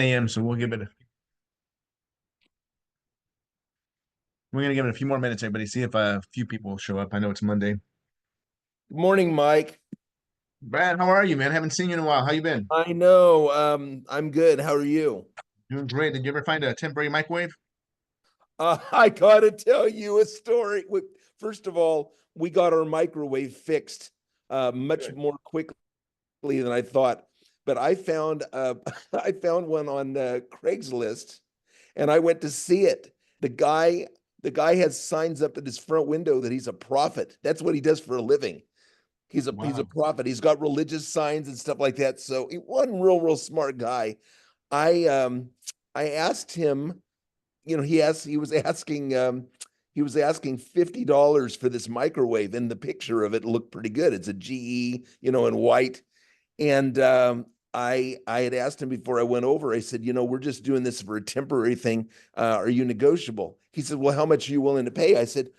a.m. So we're gonna give it a few more minutes, everybody. See if a few people will show up. I know it's Monday. Good morning, Mike. Brad, how are you, man? Haven't seen you in a while. How you been? I know. I'm good. How are you? Doing great. Did you ever find a temporary microwave? I gotta tell you a story. First of all, we got our microwave fixed much Good. more quickly than I thought. But I found I found one on Craigslist, and I went to see it. The guy the guy has signs up at his front window that he's a prophet. That's what he does for a living. He's a Wow. prophet. He's got religious signs and stuff like that. So he one real smart guy. I asked him, he was asking $50 for this microwave, and the picture of it looked pretty good. It's a GE, in white. And I had asked him before I went over, I said, we're just doing this for a temporary thing. Are you negotiable? He said, well, how much are you willing to pay? I said,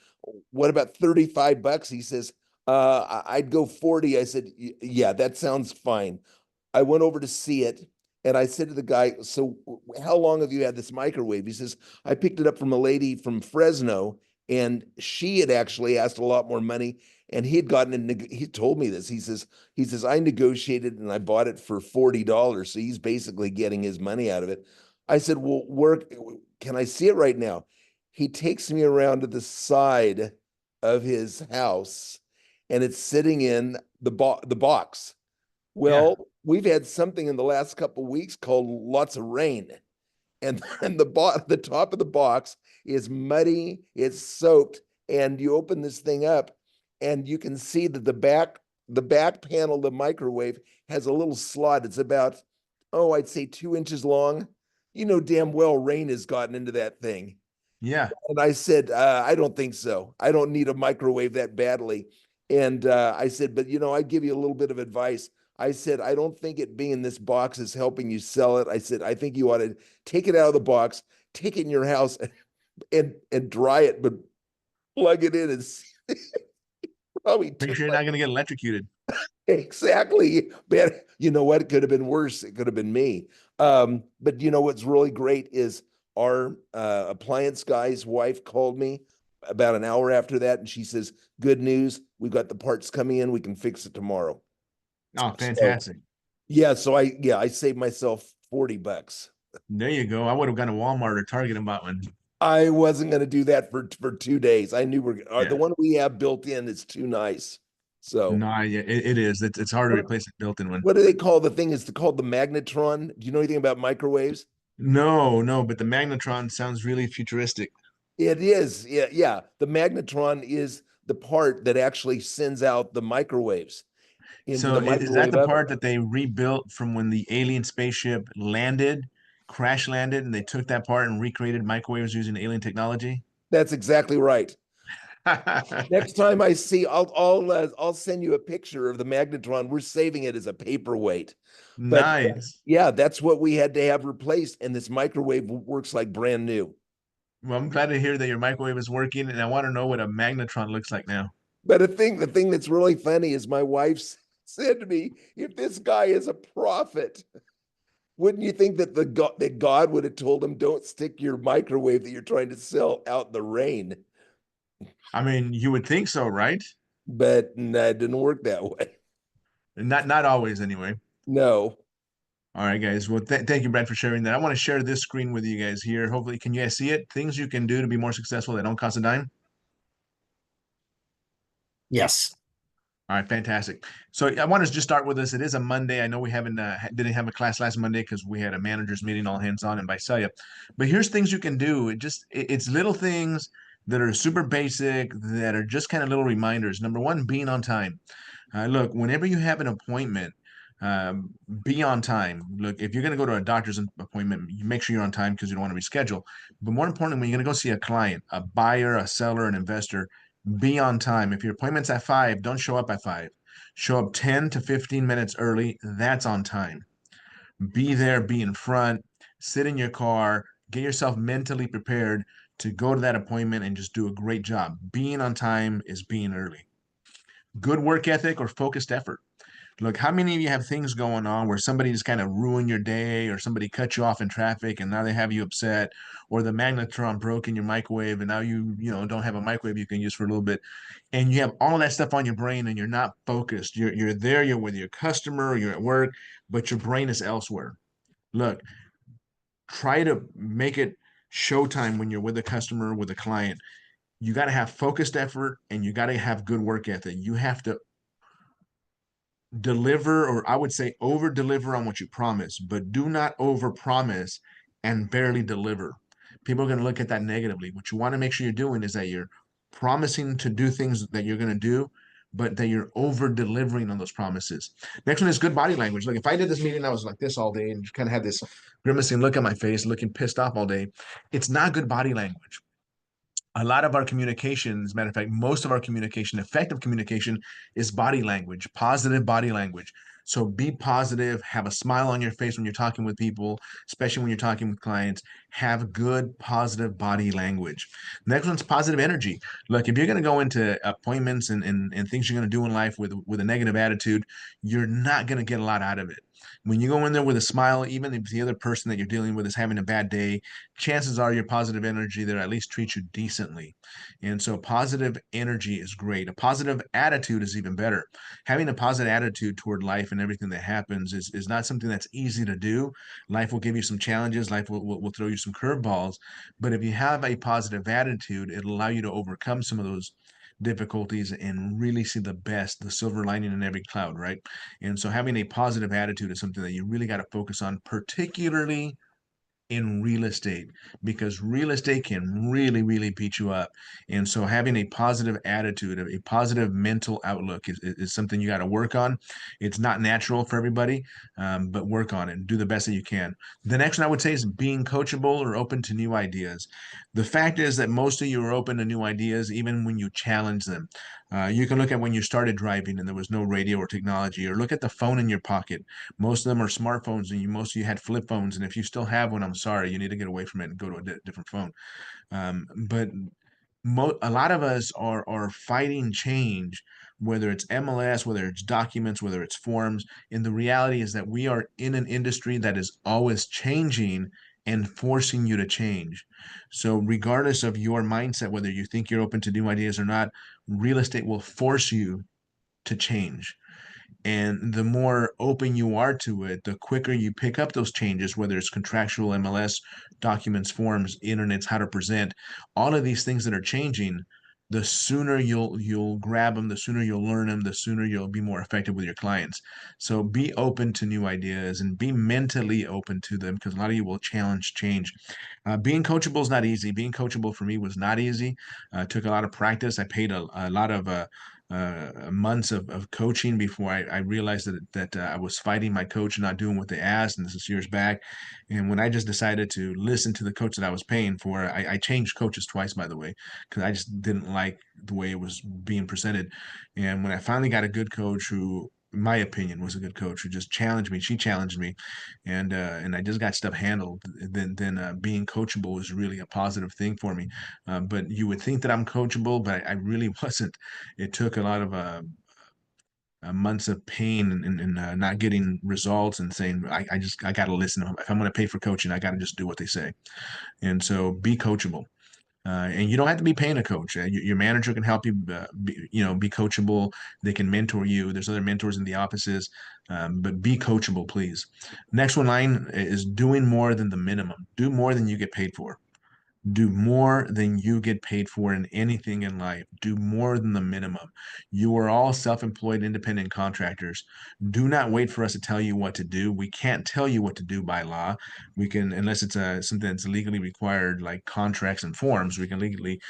what about 35 bucks? He says, I'd go 40. I said, yeah, that sounds fine. I went over to see it, and I said to the guy, so how long have you had this microwave? He says, I picked it up from a lady from Fresno, and she had actually asked a lot more money, and he had he told me this. He says, I negotiated and I bought it for $40. So he's basically getting his money out of it. I said, well, can I see it right now? He takes me around to the side of his house, and it's sitting in the box. Yeah. Well, we've had something in the last couple of weeks called lots of rain. And then the top of the box is muddy, it's soaked, and you open this thing up, and you can see that the back panel of the microwave has a little slot. It's about, oh, I'd say 2 inches long. You know damn well rain has gotten into that thing. Yeah. And I said, I don't think so. I don't need a microwave that badly. And I said, but I give you a little bit of advice. I said, I don't think it being in this box is helping you sell it. I said, I think you ought to take it out of the box, take it in your house, and dry it, but plug it in and probably Pretty took sure you're like not gonna get electrocuted. exactly. Man, you know what? It could have been worse. It could have been me. But what's really great is our appliance guy's wife called me about an hour after that, and she says, "Good news, we've got the parts coming in. We can fix it tomorrow." Oh, So fantastic. I saved myself 40 bucks. There you go. I would have gone to Walmart or Target and bought one. I wasn't going to do that for 2 days. I knew the Yeah. one we have built in is too nice. So No, yeah, it is. It's hard to what, replace a built-in one. what do they call the thing? It's called the magnetron. Do you know anything about microwaves? No, no, but the magnetron sounds really futuristic. It is. Yeah, yeah. The magnetron is the part that actually sends out the microwaves into So the is that microwave the oven. part that they rebuilt from when the alien spaceship landed, crash landed, and they took that part and recreated microwaves using alien technology? That's exactly right. Next time I see, I'll send you a picture of the magnetron. We're saving it as a paperweight, but Nice. yeah, that's what we had to have replaced, and this microwave works like brand new. Well, I'm glad to hear that your microwave is working, and I want to know what a magnetron looks like now. But the thing that's really funny is my wife said to me, "If this guy is a prophet, wouldn't you think that God would have told him don't stick your microwave that you're trying to sell out in the rain?" I mean, you would think so, right? But nah, it didn't work that way. Not always, anyway. No. All right, guys. Well, thank you, Brad, for sharing that. I want to share this screen with you guys here. Hopefully, can you guys see it? Things you can do to be more successful that don't cost a dime. Yes. All right, fantastic. So I want to just start with this. It is a Monday. I know we haven't didn't have a class last Monday because we had a managers meeting, all hands on, and Visalia. But here's things you can do. It's little things that are super basic that are just kind of little reminders. Number one, being on time. Look, whenever you have an appointment, be on time. Look, if you're going to go to a doctor's appointment, you make sure you're on time because you don't want to reschedule. But more importantly, when you're going to go see a client, a buyer, a seller, an investor, be on time. If your appointment's at 5, don't show up at 5. Show up 10 to 15 minutes early. That's on time. Be there, be in front, sit in your car, get yourself mentally prepared to go to that appointment and just do a great job. Being on time is being early. Good work ethic or focused effort. Look, how many of you have things going on where somebody just kind of ruined your day, or somebody cut you off in traffic and now they have you upset, or the magnetron broke in your microwave and now you don't have a microwave you can use for a little bit, and you have all that stuff on your brain and you're not focused. You're there, you're with your customer, or you're at work, but your brain is elsewhere. Look, try to make it showtime when you're with a customer, with a client. You got to have focused effort and you got to have good work ethic. You have to deliver, or I would say over deliver on what you promise, but do not over promise and barely deliver. People are going to look at that negatively. What you want to make sure you're doing is that you're promising to do things that you're going to do, but that you're over delivering on those promises. Next one is good body language. Like if I did this meeting, I was like this all day and just kind of had this grimacing look on my face, looking pissed off all day. It's not good body language. A lot of our communication, as a matter of fact, most of our communication, effective communication, is body language, positive body language. So be positive, have a smile on your face when you're talking with people, especially when you're talking with clients. Have good, positive body language. Next one's positive energy. Look, if you're going to go into appointments and things you're going to do in life with a negative attitude, you're not going to get a lot out of it. When you go in there with a smile, even if the other person that you're dealing with is having a bad day, chances are your positive energy there at least treats you decently. And so positive energy is great. A positive attitude is even better. Having a positive attitude toward life and everything that happens is not something that's easy to do. Life will give you some challenges, life will throw you some curveballs. But if you have a positive attitude, it'll allow you to overcome some of those difficulties and really see the best, the silver lining in every cloud, right? And so having a positive attitude is something that you really got to focus on, particularly in real estate, because real estate can really, really beat you up. And so having a positive attitude, a positive mental outlook is something you got to work on. It's not natural for everybody, but work on it and do the best that you can. The next one I would say is being coachable or open to new ideas. The fact is that most of you are open to new ideas, even when you challenge them. You can look at when you started driving and there was no radio or technology, or look at the phone in your pocket. Most of them are smartphones, and most of you had flip phones. And if you still have one, I'm sorry, you need to get away from it and go to a different phone. But a lot of us are fighting change, whether it's MLS, whether it's documents, whether it's forms. And the reality is that we are in an industry that is always changing and forcing you to change. So regardless of your mindset, whether you think you're open to new ideas or not, real estate will force you to change. And the more open you are to it, the quicker you pick up those changes, whether it's contractual, MLS, documents, forms, internets, how to present, all of these things that are changing, the sooner you'll grab them, the sooner you'll learn them, the sooner you'll be more effective with your clients. So be open to new ideas and be mentally open to them, because a lot of you will challenge change. Being coachable is not easy. Being coachable for me was not easy. Took a lot of practice. I paid a lot of months of coaching before I realized that I was fighting my coach and not doing what they asked. And this is years back. And when I just decided to listen to the coach that I was paying for, I changed coaches twice, by the way, because I just didn't like the way it was being presented. And when I finally got a good coach who, in my opinion, was a good coach who just challenged me, she challenged me, and I just got stuff handled. Then being coachable was really a positive thing for me. But you would think that I'm coachable, but I really wasn't. It took a lot of months of pain and not getting results, and saying I got to listen. If I'm going to pay for coaching, I got to just do what they say. And so be coachable. And you don't have to be paying a coach. Your manager can help you, be coachable. They can mentor you. There's other mentors in the offices, but be coachable, please. Next one line is doing more than the minimum. Do more than you get paid for. Do more than you get paid for in anything in life. Do more than the minimum. You are all self-employed independent contractors. Do not wait for us to tell you what to do. We can't tell you what to do by law. We can, unless it's something that's legally required, like contracts and forms, we can legally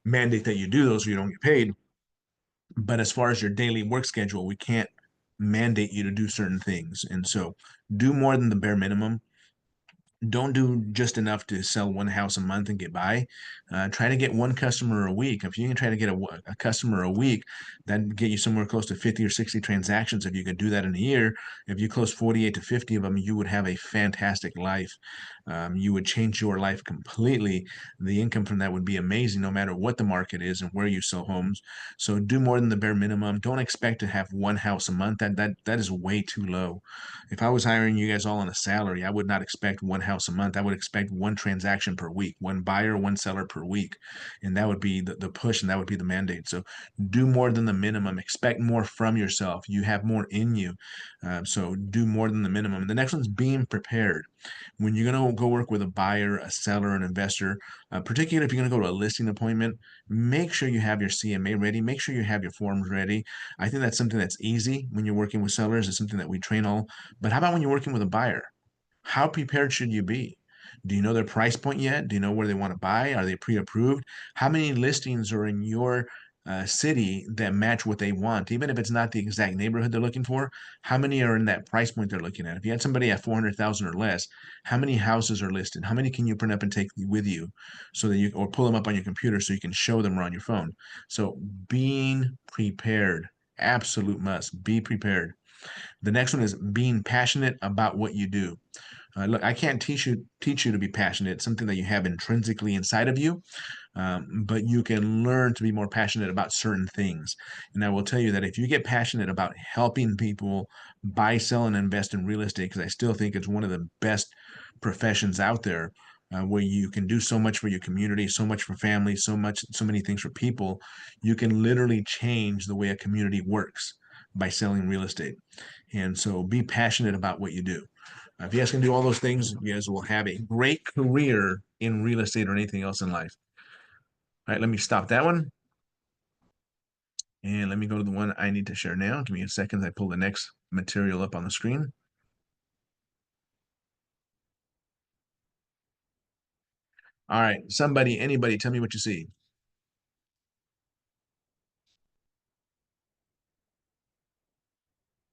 mandate that you do those so you don't get paid. But as far as your daily work schedule, we can't mandate you to do certain things. And so do more than the bare minimum. don't do just enough to sell one house a month and get by. Try to get one customer a week. If you can try to get a customer a week, that'd get you somewhere close to 50 or 60 transactions. If you could do that in a year, if you close 48 to 50 of them, you would have a fantastic life. You would change your life completely. The income from that would be amazing, no matter what the market is and where you sell homes. So do more than the bare minimum. Don't expect to have one house a month. That is way too low. If I was hiring you guys all on a salary, I would not expect one house a month. I would expect one transaction per week, one buyer, one seller per week. And that would be the push, and that would be the mandate. So do more than the minimum. Expect more from yourself. You have more in you. So do more than the minimum. And the next one's being prepared. When you're going to go work with a buyer, a seller, an investor, particularly if you're going to go to a listing appointment, make sure you have your CMA ready. Make sure you have your forms ready. I think that's something that's easy when you're working with sellers. It's something that we train all. But how about when you're working with a buyer? How prepared should you be? Do you know their price point yet? Do you know where they want to buy? Are they pre-approved? How many listings are in your city that match what they want? Even if it's not the exact neighborhood they're looking for, how many are in that price point they're looking at? If you had somebody at 400,000 or less, how many houses are listed? How many can you print up and take with you so that you, or pull them up on your computer so you can show them or on your phone? So being prepared, absolute must. Be prepared. The next one is being passionate about what you do. Look, I can't teach you to be passionate. It's something that you have intrinsically inside of you, but you can learn to be more passionate about certain things. And I will tell you that if you get passionate about helping people buy, sell, and invest in real estate, because I still think it's one of the best professions out there, where you can do so much for your community, so much for families, so many things for people. You can literally change the way a community works by selling real estate. And so be passionate about what you do. If you guys can do all those things, you guys will have a great career in real estate or anything else in life. All right, let me stop that one. And let me go to the one I need to share now. Give me a second as I pull the next material up on the screen. All right, somebody, anybody, tell me what you see.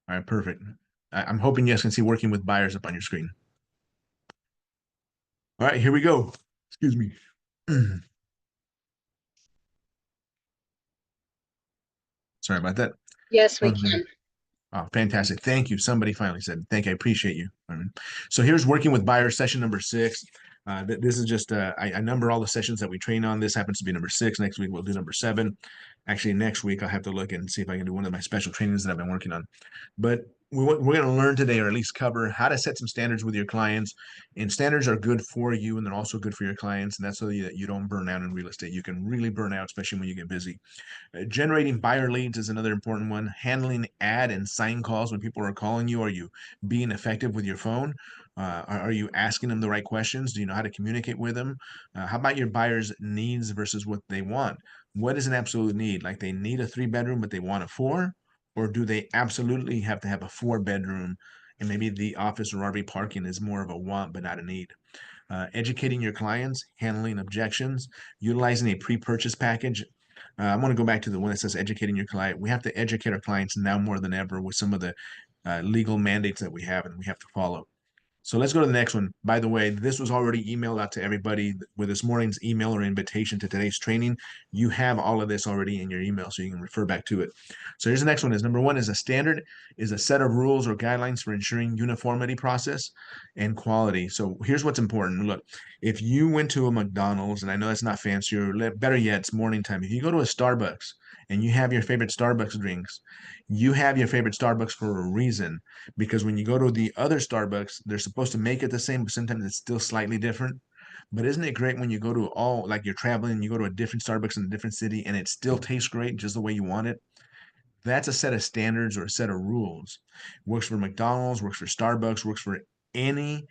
All right, perfect. I'm hoping you guys can see working with buyers up on your screen. All right, here we go. Excuse me. Sorry about that. Yes, we Okay. can. Oh, fantastic. Thank you. Somebody finally said, thank you. I appreciate you. So here's working with buyers, session number 6. This is just, I number all the sessions that we train on. This happens to be number 6. Next week, we'll do number 7. Actually, next week, I'll have to look and see if I can do one of my special trainings that I've been working on. But we're going to learn today, or at least cover, how to set some standards with your clients. And standards are good for you, and they're also good for your clients. And that's so that you don't burn out in real estate. You can really burn out, especially when you get busy. Generating buyer leads is another important one. Handling ad and sign calls when people are calling you. Are you being effective with your phone? Are you asking them the right questions? Do you know how to communicate with them? How about your buyers' needs versus what they want? What is an absolute need? Like they need a 3-bedroom, but they want a 4? Or do they absolutely have to have a 4-bedroom? And maybe the office or RV parking is more of a want, but not a need. Educating your clients, handling objections, utilizing a pre-purchase package. I want to go back to the one that says educating your client. We have to educate our clients now more than ever with some of the legal mandates that we have and we have to follow. So let's go to the next one. By the way, this was already emailed out to everybody with this morning's email or invitation to today's training. You have all of this already in your email, so you can refer back to it. So here's the next one is number 1 is a standard is a set of rules or guidelines for ensuring uniformity process and quality. So here's what's important. Look, if you went to a McDonald's, and I know that's not fancy, or better yet, it's morning time. If you go to a Starbucks and you have your favorite Starbucks drinks, you have your favorite Starbucks for a reason, because when you go to the other Starbucks, they're supposed to make it the same, but sometimes it's still slightly different. But isn't it great when you go to all, like you're traveling and you go to a different Starbucks in a different city and it still tastes great just the way you want it? That's a set of standards or a set of rules. Works for McDonald's, works for Starbucks, works for any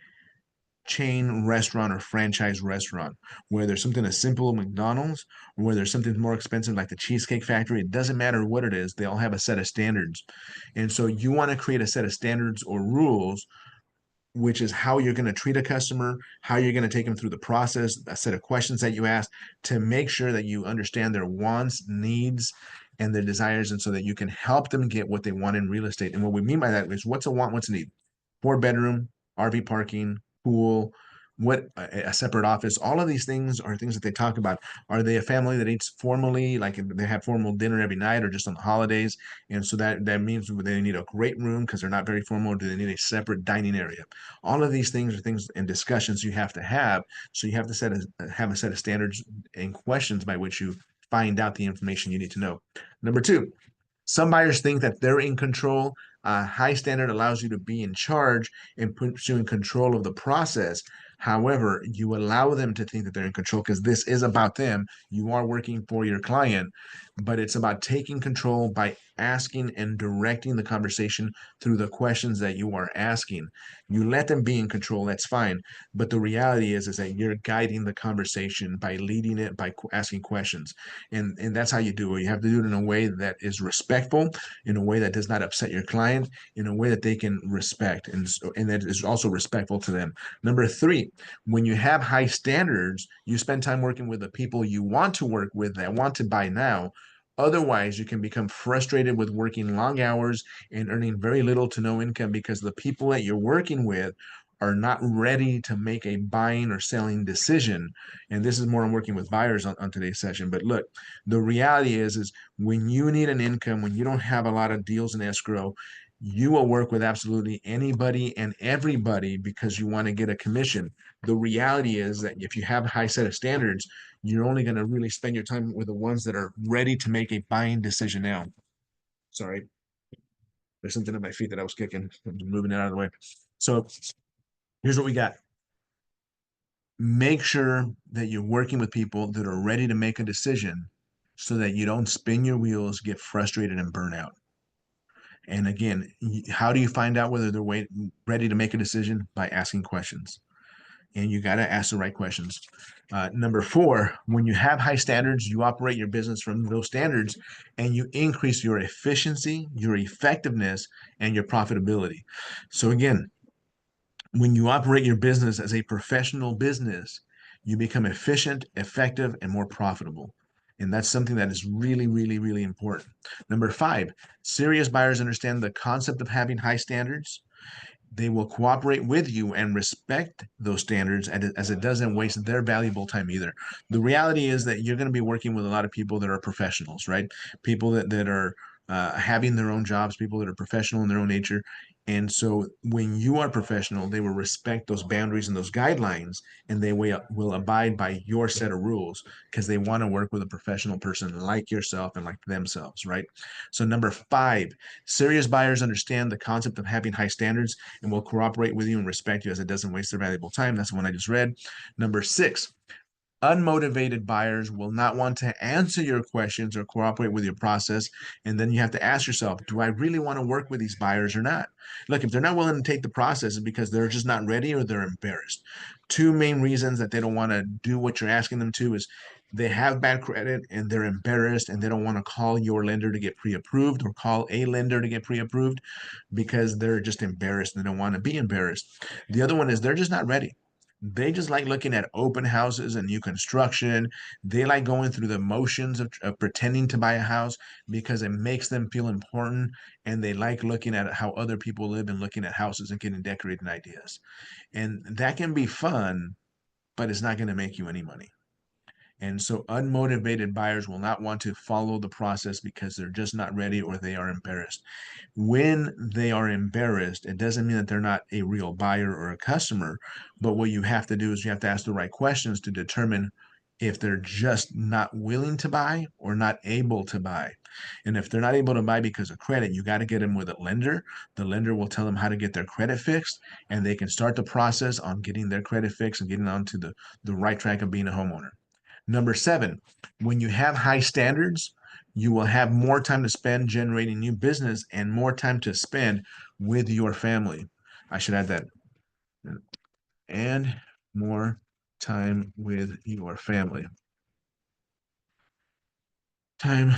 chain restaurant or franchise restaurant, where there's something as simple as McDonald's, or where there's something more expensive like the Cheesecake Factory. It doesn't matter what it is, they all have a set of standards. And so you want to create a set of standards or rules, which is how you're going to treat a customer, how you're going to take them through the process, a set of questions that you ask to make sure that you understand their wants, needs, and their desires, and so that you can help them get what they want in real estate. And what we mean by that is what's a want, what's a need? 4-bedroom, RV parking, pool, what a separate office. All of these things are things that they talk about. Are they a family that eats formally, like they have formal dinner every night, or just on the holidays? And so that means they need a great room because they're not very formal. Or do they need a separate dining area? All of these things are things and discussions you have to have. So you have to have a set of standards and questions by which you find out the information you need to know. Number two, some buyers think that they're in control. High standard allows you to be in charge and pursuing control of the process. However, you allow them to think that they're in control because this is about them. You are working for your client, but it's about taking control by asking and directing the conversation through the questions that you are asking. You let them be in control, that's fine. But the reality is that you're guiding the conversation by leading it, by asking questions. And that's how you do it. You have to do it in a way that is respectful, in a way that does not upset your client, in a way that they can respect, and that is also respectful to them. Number three, when you have high standards, you spend time working with the people you want to work with that want to buy now. Otherwise, you can become frustrated with working long hours and earning very little to no income because the people that you're working with are not ready to make a buying or selling decision. And this is more on working with buyers on today's session. But look, the reality is when you need an income, when you don't have a lot of deals in escrow, you will work with absolutely anybody and everybody because you want to get a commission. The reality is that if you have a high set of standards, you're only going to really spend your time with the ones that are ready to make a buying decision now. Sorry, there's something at my feet that I was kicking. I'm moving it out of the way. So here's what we got. Make sure that you're working with people that are ready to make a decision so that you don't spin your wheels, get frustrated, and burn out. And again, how do you find out whether they're ready to make a decision? By asking questions. And you got to ask the right questions. Number four, when you have high standards, you operate your business from those standards and you increase your efficiency, your effectiveness, and your profitability. So, again, when you operate your business as a professional business, you become efficient, effective, and more profitable. And that's something that is really, really, really important. Number five, serious buyers understand the concept of having high standards. They will cooperate with you and respect those standards as it doesn't waste their valuable time either. The reality is that you're going to be working with a lot of people that are professionals, right? People that are having their own jobs, people that are professional in their own nature. And so when you are professional, they will respect those boundaries and those guidelines, and they will abide by your set of rules because they want to work with a professional person like yourself and like themselves, right? So, number five, serious buyers understand the concept of having high standards and will cooperate with you and respect you as it doesn't waste their valuable time. That's the one I just read. Number six, unmotivated buyers will not want to answer your questions or cooperate with your process. And then you have to ask yourself, do I really want to work with these buyers or not? Look, if they're not willing to take the process, it's because they're just not ready or they're embarrassed. Two main reasons that they don't want to do what you're asking them to is they have bad credit and they're embarrassed and they don't want to call your lender to get pre-approved or call a lender to get pre-approved because they're just embarrassed and they don't want to be embarrassed. The other one is they're just not ready. They just like looking at open houses and new construction. They like going through the motions of pretending to buy a house because it makes them feel important. And they like looking at how other people live and looking at houses and getting decorating ideas. And that can be fun, but it's not going to make you any money. And so unmotivated buyers will not want to follow the process because they're just not ready or they are embarrassed. When they are embarrassed, it doesn't mean that they're not a real buyer or a customer. But what you have to do is you have to ask the right questions to determine if they're just not willing to buy or not able to buy. And if they're not able to buy because of credit, you got to get them with a lender. The lender will tell them how to get their credit fixed, and they can start the process on getting their credit fixed and getting onto the right track of being a homeowner. Number seven, when you have high standards, you will have more time to spend generating new business and more time to spend with your family. I should add that. And more time with your family. Time.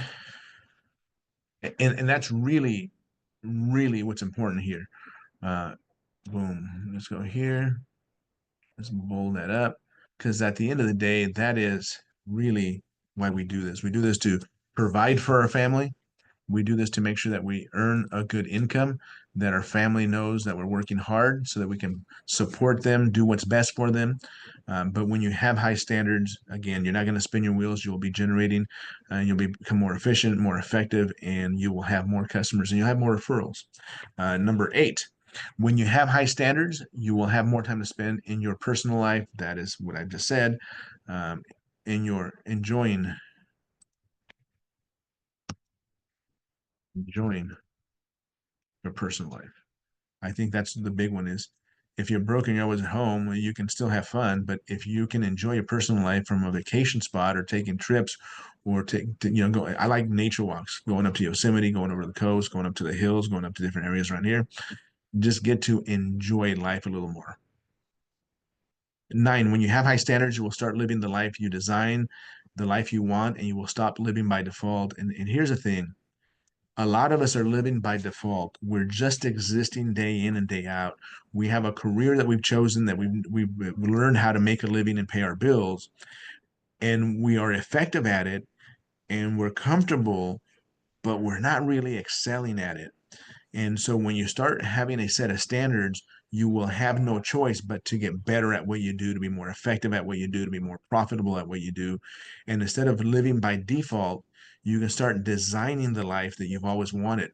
And that's really, really what's important here. Boom. Let's go here. Let's bold that up. Because at the end of the day, that is really why we do this. We do this to provide for our family, We do this to make sure that we earn a good income, that our family knows that we're working hard so that we can support them, do what's best for them. But when you have high standards, again, you're not going to spin your wheels. You'll be generating, you'll become more efficient, more effective, and you will have more customers and you'll have more referrals. Number 8, when you have high standards, you will have more time to spend in your personal life. That is what I just said. In your enjoying your personal life. I think that's the big one is if you're broke and you're always at home, you can still have fun. But if you can enjoy your personal life from a vacation spot or taking trips or go, I like nature walks, going up to Yosemite, going over the coast, going up to the hills, going up to different areas around here. Just get to enjoy life a little more. 9, when you have high standards, you will start living the life you design, the life you want, and you will stop living by default. And here's the thing, a lot of us are living by default. We're just existing day in and day out. We have a career that we've chosen, that we've learned how to make a living and pay our bills, and we are effective at it, and we're comfortable, but we're not really excelling at it. And so when you start having a set of standards, you will have no choice but to get better at what you do, to be more effective at what you do, to be more profitable at what you do. And instead of living by default, you can start designing the life that you've always wanted.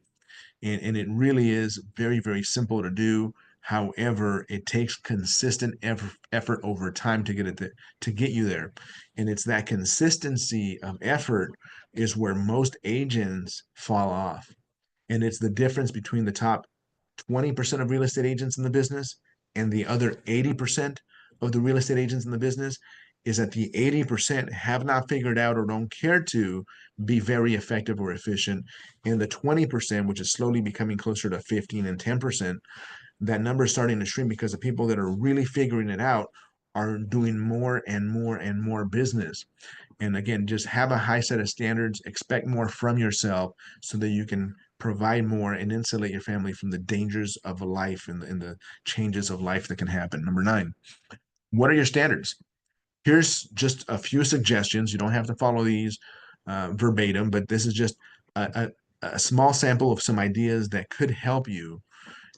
And it really is very, very simple to do. However, it takes consistent effort over time to get it to get you there. And it's that consistency of effort is where most agents fall off. And it's the difference between the top 20% of real estate agents in the business and the other 80% of the real estate agents in the business is that the 80% have not figured out or don't care to be very effective or efficient. And the 20%, which is slowly becoming closer to 15 and 10%, that number is starting to shrink because the people that are really figuring it out are doing more and more and more business. And again, just have a high set of standards, expect more from yourself so that you can provide more and insulate your family from the dangers of a life and the changes of life that can happen. Number 9, what are your standards? Here's just a few suggestions. You don't have to follow these verbatim, but this is just a small sample of some ideas that could help you.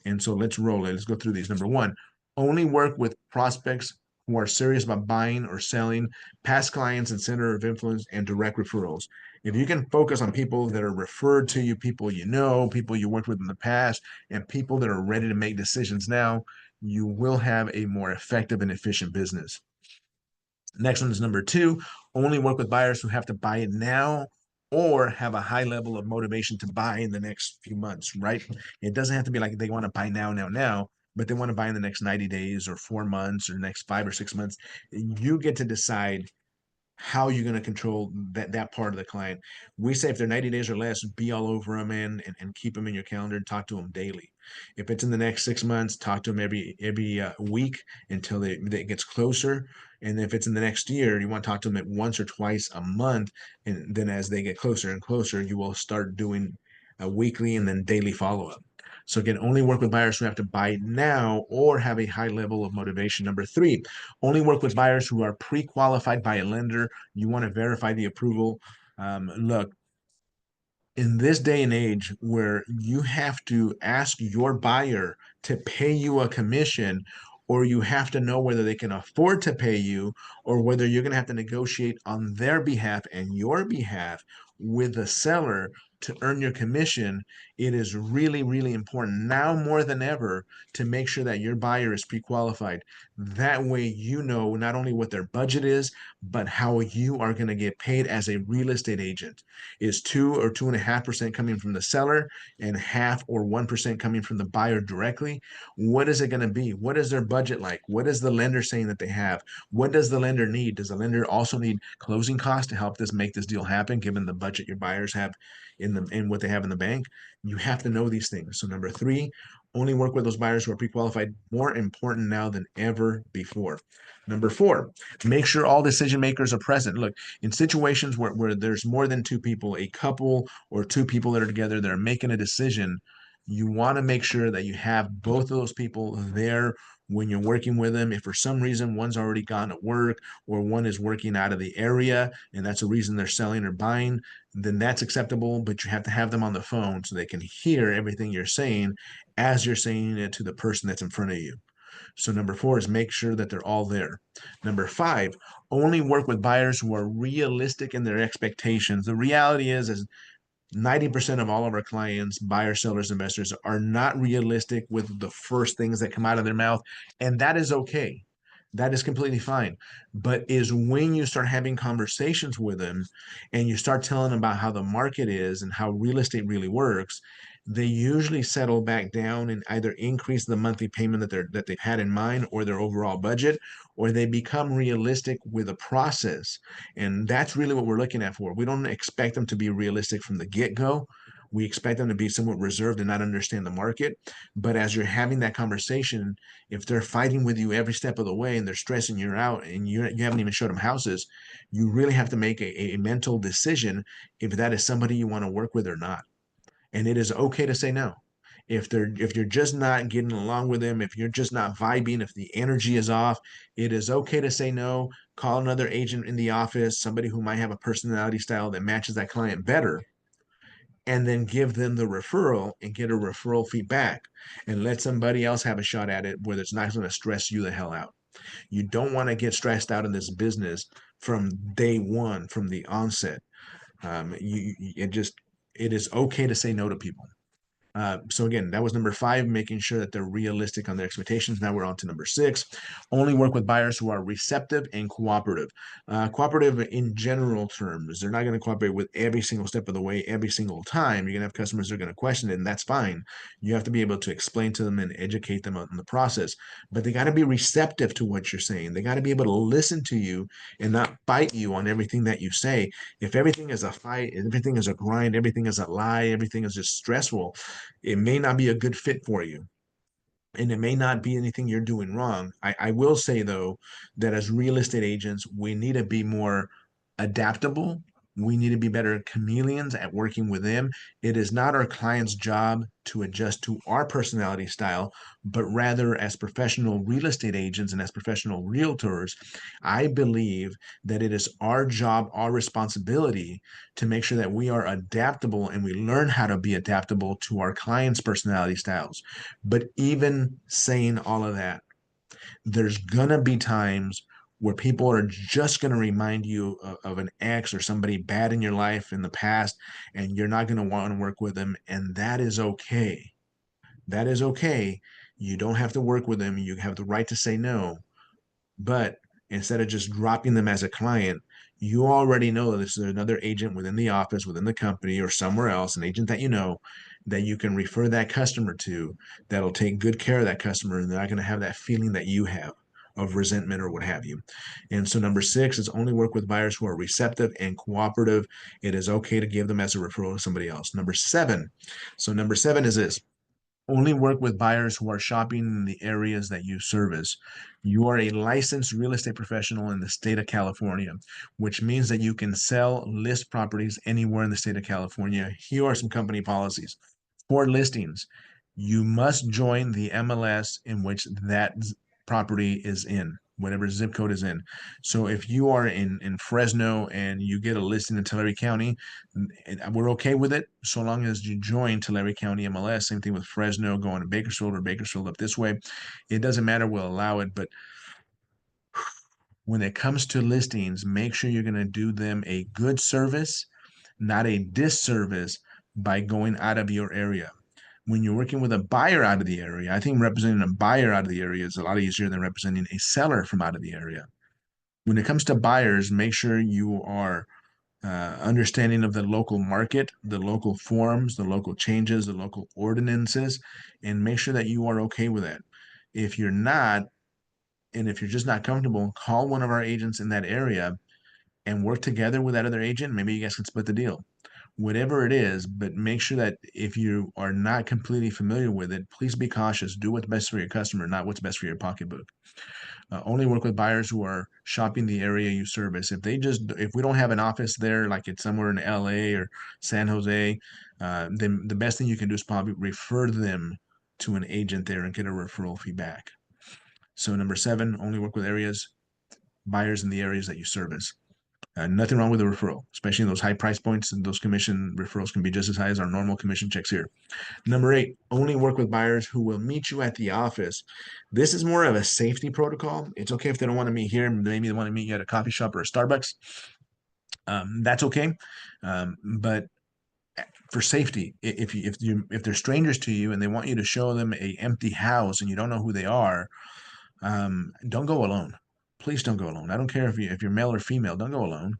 And so let's roll it. Let's go through these. Number 1, only work with prospects who are serious about buying or selling, past clients and center of influence, and direct referrals. If you can focus on people that are referred to you, people you know, people you worked with in the past, and people that are ready to make decisions now, you will have a more effective and efficient business. Next one is number 2, only work with buyers who have to buy it now or have a high level of motivation to buy in the next few months, right? It doesn't have to be like they want to buy now, but they want to buy in the next 90 days or 4 months or next 5 or 6 months. You get to decide how you're going to control that part of the client. We say if they're 90 days or less, be all over them and keep them in your calendar and talk to them daily. If it's in the next 6 months, talk to them every week until it gets closer. And if it's in the next year, you want to talk to them at once or twice a month. And then as they get closer and closer, you will start doing a weekly and then daily follow-up. So again, only work with buyers who have to buy now or have a high level of motivation. Number 3, only work with buyers who are pre-qualified by a lender. You want to verify the approval. Look, in this day and age where you have to ask your buyer to pay you a commission, or you have to know whether they can afford to pay you, or whether you're going to have to negotiate on their behalf and your behalf with the seller to earn your commission, it is really, really important now more than ever to make sure that your buyer is pre-qualified. That way, you know not only what their budget is, but how you are going to get paid as a real estate agent. Is 2 or 2.5% coming from the seller and half or 1% coming from the buyer directly? What is it going to be? What is their budget like? What is the lender saying that they have? What does the lender need? Does the lender also need closing costs to help make this deal happen, given the budget your buyers have in what they have in the bank? You have to know these things. So number 3, only work with those buyers who are pre-qualified. More important now than ever before. Number 4, make sure all decision makers are present. Look, in situations where there's more than 2 people, a couple or 2 people that are together that are making a decision, you want to make sure that you have both of those people there when you're working with them. If for some reason one's already gone to work or one is working out of the area and that's a reason they're selling or buying, then that's acceptable. But you have to have them on the phone so they can hear everything you're saying as you're saying it to the person that's in front of you. So number four is make sure that they're all there. Number five, only work with buyers who are realistic in their expectations. The reality is 90% of all of our clients, buyers, sellers, investors, are not realistic with the first things that come out of their mouth. And that is okay. That is completely fine. But is when you start having conversations with them and you start telling them about how the market is and how real estate really works, they usually settle back down and either increase the monthly payment that they've had in mind or their overall budget, or they become realistic with a process. And that's really what we're looking at for. We don't expect them to be realistic from the get-go. We expect them to be somewhat reserved and not understand the market. But as you're having that conversation, if they're fighting with you every step of the way and they're stressing you out and you haven't even showed them houses, you really have to make a mental decision if that is somebody you want to work with or not. And it is okay to say no. If you're just not getting along with them, if you're just not vibing, if the energy is off, it is okay to say no. Call another agent in the office, somebody who might have a personality style that matches that client better, and then give them the referral and get a referral feedback and let somebody else have a shot at it where it's not going to stress you the hell out. You don't want to get stressed out in this business from day one, from the onset. It is okay to say no to people. So again, that was number five, making sure that they're realistic on their expectations. Now we're on to number six, only work with buyers who are receptive and cooperative. Cooperative in general terms, they're not going to cooperate with every single step of the way, every single time. You're going to have customers that are going to question it, and that's fine. You have to be able to explain to them and educate them on the process, but they got to be receptive to what you're saying. They got to be able to listen to you and not bite you on everything that you say. If everything is a fight, everything is a grind, everything is a lie, everything is just stressful, it may not be a good fit for you. And it may not be anything you're doing wrong. I will say, though, that as real estate agents, we need to be more adaptable. We need to be better chameleons at working with them. It is not our client's job to adjust to our personality style, but rather, as professional real estate agents and as professional realtors, I believe that it is our job, our responsibility to make sure that we are adaptable and we learn how to be adaptable to our clients' personality styles. But even saying all of that, there's gonna be times where people are just gonna remind you of an ex or somebody bad in your life in the past, and you're not gonna want to work with them, and that is okay. That is okay. You don't have to work with them. You have the right to say no. But instead of just dropping them as a client, you already know that this is another agent within the office, within the company, or somewhere else, an agent that you know that you can refer that customer to that'll take good care of that customer, and they're not going to have that feeling that you have of resentment or what have you. And so number six is only work with buyers who are receptive and cooperative. It is okay to give them as a referral to somebody else. Number seven. So number seven is this: only work with buyers who are shopping in the areas that you service. You are a licensed real estate professional in the state of California, which means that you can sell, list properties anywhere in the state of California. Here are some company policies. For listings, you must join the MLS in which that property is in, whatever zip code is in. So if you are in Fresno and you get a listing in Tulare County, we're okay with it so long as you join Tulare County MLS. Same thing with Fresno going to Bakersfield or Bakersfield up this way. It doesn't matter. We'll allow it. But when it comes to listings, make sure you're going to do them a good service, not a disservice by going out of your area. When you're working with a buyer out of the area, I think representing a buyer out of the area is a lot easier than representing a seller from out of the area. When it comes to buyers, make sure you are understanding of the local market, the local forms, the local changes, the local ordinances, and make sure that you are okay with that. If you're not, and if you're just not comfortable, call one of our agents in that area and work together with that other agent. Maybe you guys can split the deal. Whatever it is, but make sure that if you are not completely familiar with it, please be cautious. Do what's best for your customer, not what's best for your pocketbook. Only work with buyers who are shopping the area you service. If we don't have an office there, like it's somewhere in LA or San Jose, then the best thing you can do is probably refer them to an agent there and get a referral feedback. So number 7, only work with buyers in the areas that you service. Nothing wrong with a referral, especially in those high price points, and those commission referrals can be just as high as our normal commission checks here. Number 8, only work with buyers who will meet you at the office. This is more of a safety protocol. It's okay if they don't want to meet here. Maybe they want to meet you at a coffee shop or a Starbucks. That's okay. But for safety, if they're strangers to you and they want you to show them a empty house and you don't know who they are, don't go alone. Please don't go alone. I don't care if you're male or female. Don't go alone.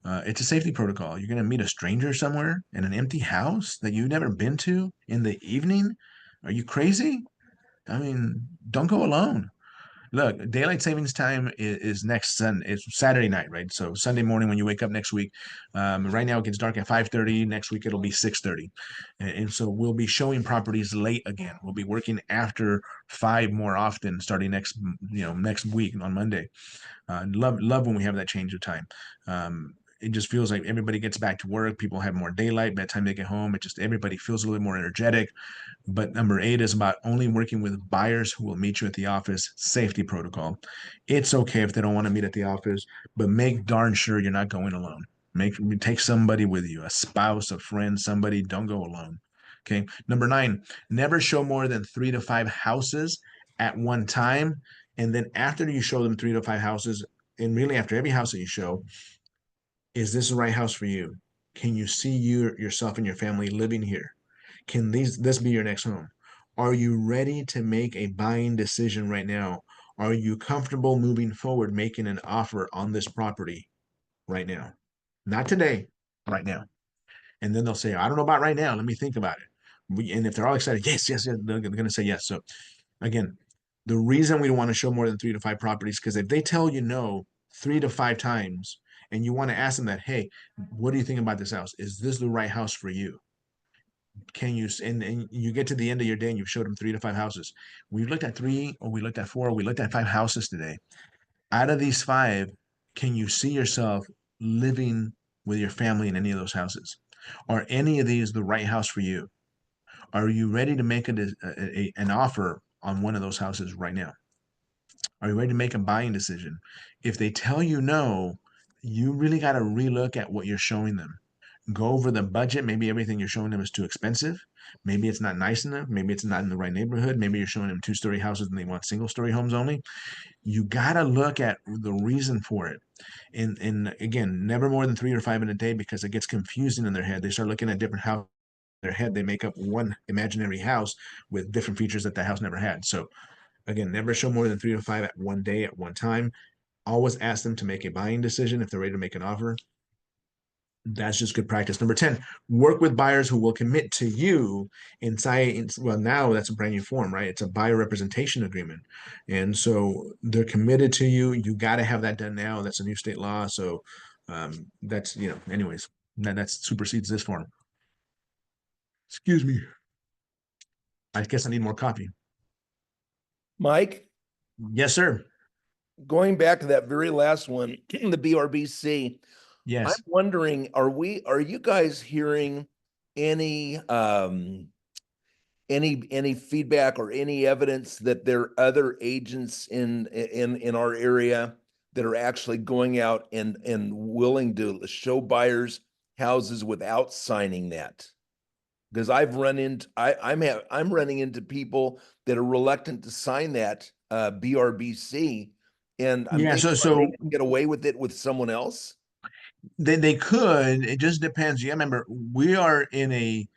It's a safety protocol. You're gonna meet a stranger somewhere in an empty house that you've never been to in the evening. Are you crazy? I mean, don't go alone. Look, daylight savings time is next It's Saturday night, right? So Sunday morning when you wake up next week. Right now it gets dark at 5:30. Next week it'll be 6:30, and so we'll be showing properties late again. We'll be working after 5 more often, starting next week on Monday. Love when we have that change of time. It just feels like everybody gets back to work. People have more daylight by the time they get home. It just everybody feels a little more energetic. But number 8 is about only working with buyers who will meet you at the office. Safety protocol. It's okay if they don't want to meet at the office, but make darn sure you're not going alone. Take somebody with you, a spouse, a friend, somebody. Don't go alone. Okay. Number 9, never show more than 3 to 5 houses at one time. And then after you show them 3 to 5 houses, and really after every house that you show, is this the right house for you? Can you see yourself and your family living here? Can this be your next home? Are you ready to make a buying decision right now? Are you comfortable moving forward, making an offer on this property right now? Not today, right now. And then they'll say, I don't know about right now. Let me think about it. And if they're all excited, yes, yes, yes, they're going to say yes. So again, the reason we don't want to show more than 3 to 5 properties, because if they tell you no 3 to 5 times and you want to ask them that, hey, what do you think about this house? Is this the right house for you? Can you, and you get to the end of your day and you've showed them 3 to 5 houses. We looked at 3, or we looked at 4, or we looked at 5 houses today. Out of these 5, can you see yourself living with your family in any of those houses? Are any of these the right house for you? Are you ready to make an offer on one of those houses right now? Are you ready to make a buying decision? If they tell you no, you really got to relook at what you're showing them. Go over the budget. Maybe everything you're showing them is too expensive. Maybe it's not nice enough. Maybe it's not in the right neighborhood. Maybe you're showing them 2-story houses and they want single-story homes only. You got to look at the reason for it. And again, never more than 3 or 5 in a day, because it gets confusing in their head. They start looking at different houses in their head. They make up one imaginary house with different features that house never had. So again, never show more than 3 to 5 at one day at one time. Always ask them to make a buying decision if they're ready to make an offer. That's just good practice. Number 10, work with buyers who will commit to you inside. Well, now that's a brand new form, right? It's a buyer representation agreement. And so they're committed to you. You got to have that done now. That's a new state law. So that's, anyways, that supersedes this form. Excuse me. I guess I need more coffee. Mike, Yes, sir. going back to that very last one, the BRBC, I'm Yes. wondering, are you guys hearing any any feedback or any evidence that there are other agents in our area that are actually going out and willing to show buyers houses without signing that? Because I've run into I'm running into people that are reluctant to sign that BRBC, and I'm Yeah. thinking, are they So gonna get away with it with someone else? they could. It just depends. Yeah, remember, we're living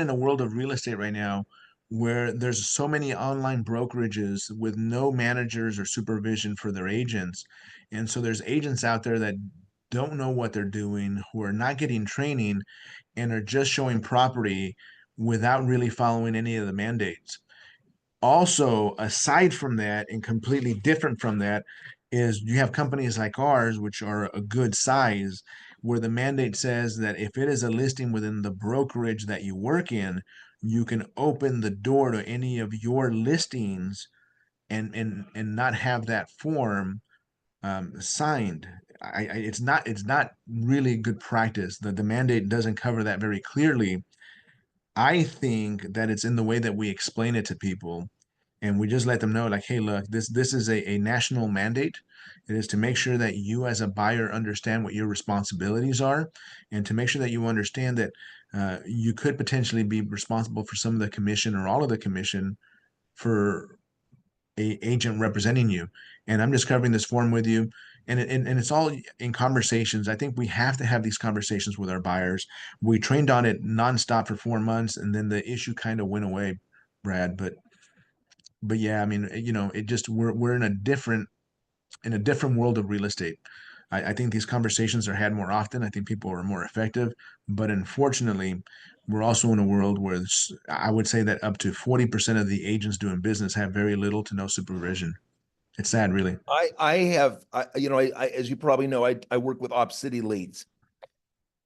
in a world of real estate right now where there's so many online brokerages with no managers or supervision for their agents. And so there's agents out there that don't know what they're doing, who are not getting training and are just showing property without really following any of the mandates. Also, aside from that, and completely different from that, is you have companies like ours, which are a good size, where the mandate says that if it is a listing within the brokerage that you work in, you can open the door to any of your listings and not have that form signed. It's not really good practice. The mandate doesn't cover that very clearly. I think that it's in the way that we explain it to people, And we just let them know, like, hey, look, this is a national mandate. It is to make sure that you as a buyer understand what your responsibilities are, and to make sure that you understand that you could potentially be responsible for some of the commission or all of the commission for a agent representing you. And I'm just covering this form with you. And it's all in conversations. I think we have to have these conversations with our buyers. We trained on it nonstop for 4 months, and then the issue kind of went away, Brad. But yeah, I mean, it just we're in a different world of real estate. I think these conversations are had more often. I think people are more effective, but unfortunately, we're also in a world where I would say that up to 40% of the agents doing business have very little to no supervision. It's sad, really. I have, as you probably know, I work with Op City leads,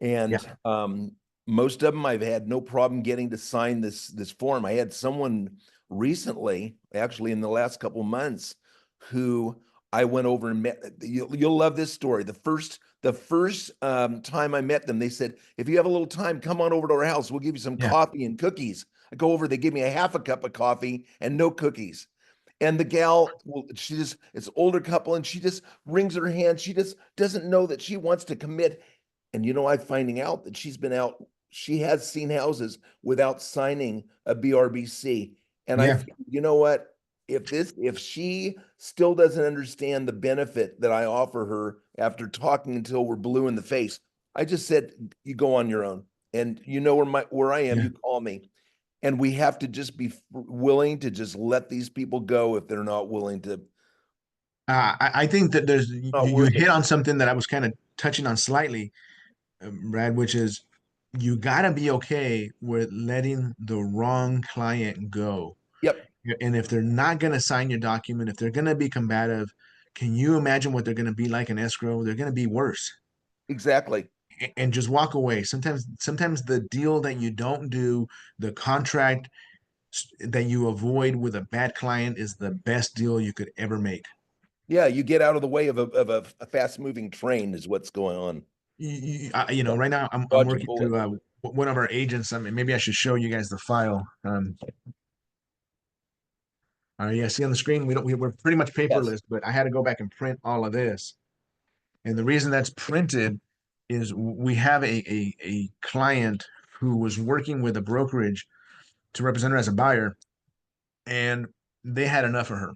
Yeah. and most of them I've had no problem getting to sign this form. I had someone recently, actually in the last couple months, who I went over and met. You'll love this story. The first time I met them, they said, "If you have a little time, come on over to our house. We'll give you some Yeah. coffee and cookies." I go over, they give me a half a cup of coffee and no cookies. And the gal, well, it's older couple, and she just wrings her hand. She just doesn't know that she wants to commit. And I'm finding out that she has seen houses without signing a BRBC. And Yeah. you know what? If she still doesn't understand the benefit that I offer her after talking until we're blue in the face, I just said, you go on your own. And where I am, Yeah. you call me. And we have to just be willing to just let these people go if they're not willing to, I think that not you worth it. hit on something that I was kind of touching on slightly, Brad, which is you got to be okay with letting the wrong client go. Yep, And if they're not going to sign your document, if they're going to be combative, can you imagine what they're going to be like in escrow? They're going to be worse. exactly. And just walk away. Sometimes the deal that you don't do, the contract that you avoid with a bad client is the best deal you could ever make. Yeah, you get out of the way of a fast moving train is what's going on. Right now I'm Dodge a working bullet. through one of our agents. I mean, maybe I should show you guys the file. Yeah, see on the screen, we're pretty much Yes. paperless, but I had to go back and print all of this. And the reason that's printed is we have a client who was working with a brokerage to represent her as a buyer, and they had enough of her.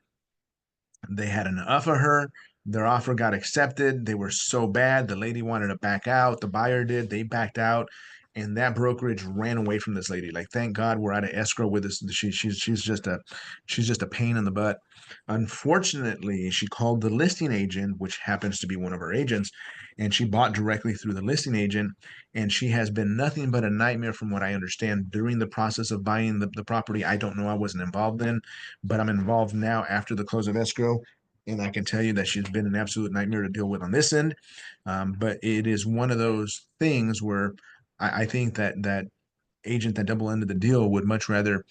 They had enough of her. Their offer got accepted. They were so bad. The lady wanted to back out. The buyer did. They backed out. And that brokerage ran away from this lady. Like, thank God we're out of escrow with this. She's just a pain in the butt. Unfortunately, she called the listing agent, which happens to be one of our agents, and she bought directly through the listing agent. And she has been nothing but a nightmare, from what I understand, during the process of buying the property. I don't know. I wasn't involved in, but I'm involved now after the close of escrow. And I can tell you that she's been an absolute nightmare to deal with on this end. But it is one of those things where I think that agent that double ended the deal would much rather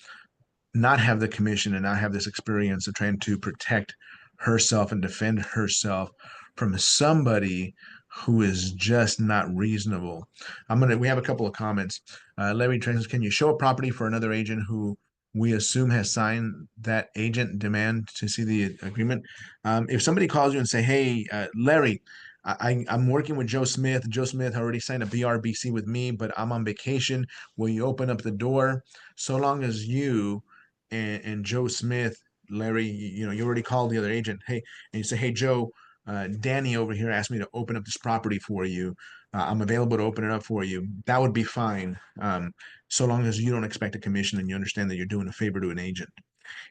not have the commission and not have this experience of trying to protect herself and defend herself from somebody who is just not reasonable. We have a couple of comments. Larry Trent, can you show a property for another agent who we assume has signed that agent demand to see the agreement? If somebody calls you and say, hey, Larry, I'm working with Joe Smith. Joe Smith already signed a BRBC with me, but I'm on vacation. Will you open up the door? So long as you and Joe Smith, Larry, you already called the other agent. Hey, and you say, hey, Joe, Danny over here asked me to open up this property for you. I'm available to open it up for you. That would be fine. So long as you don't expect a commission and you understand that you're doing a favor to an agent.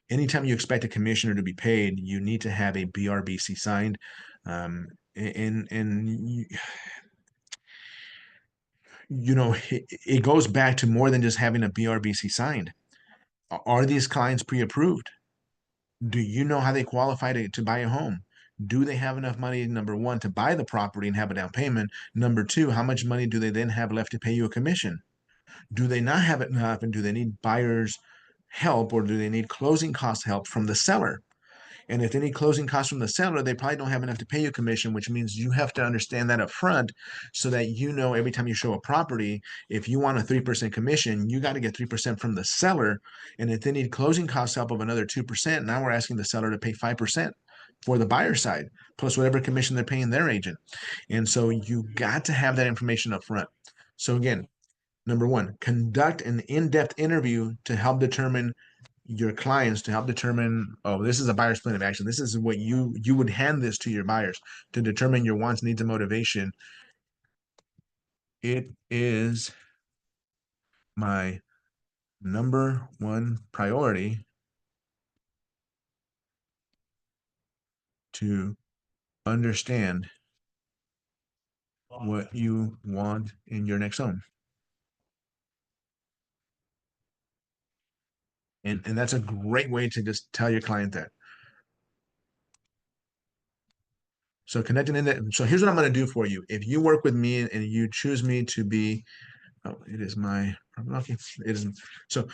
Anytime you expect a commissioner to be paid, you need to have a BRBC signed. And it goes back to more than just having a BRBC signed. Are these clients pre-approved? Do you know how they qualify to buy a home? Do they have enough money, number one, to buy the property and have a down payment? Number two, how much money do they then have left to pay you a commission? Do they not have enough, and do they need buyers help, or do they need closing cost help from the seller? And if any closing costs from the seller, they probably don't have enough to pay you commission, which means you have to understand that up front so that you know every time you show a property, if you want a 3% commission, you got to get 3% from the seller. And if they need closing costs help of another 2%, now we're asking the seller to pay 5% for the buyer side, plus whatever commission they're paying their agent. And so you got to have that information up front. So again, number one, conduct an in-depth interview to help determine your clients, to help determine, oh, this is a buyer's plan of action. This is what you would hand this to your buyers to determine your wants, needs, and motivation. It is my number one priority to understand what you want in your next home. And that's a great way to just tell your client that. So connecting in that. So here's what I'm going to do for you. If you work with me and you choose me to be, oh, it is my, okay, it isn't. So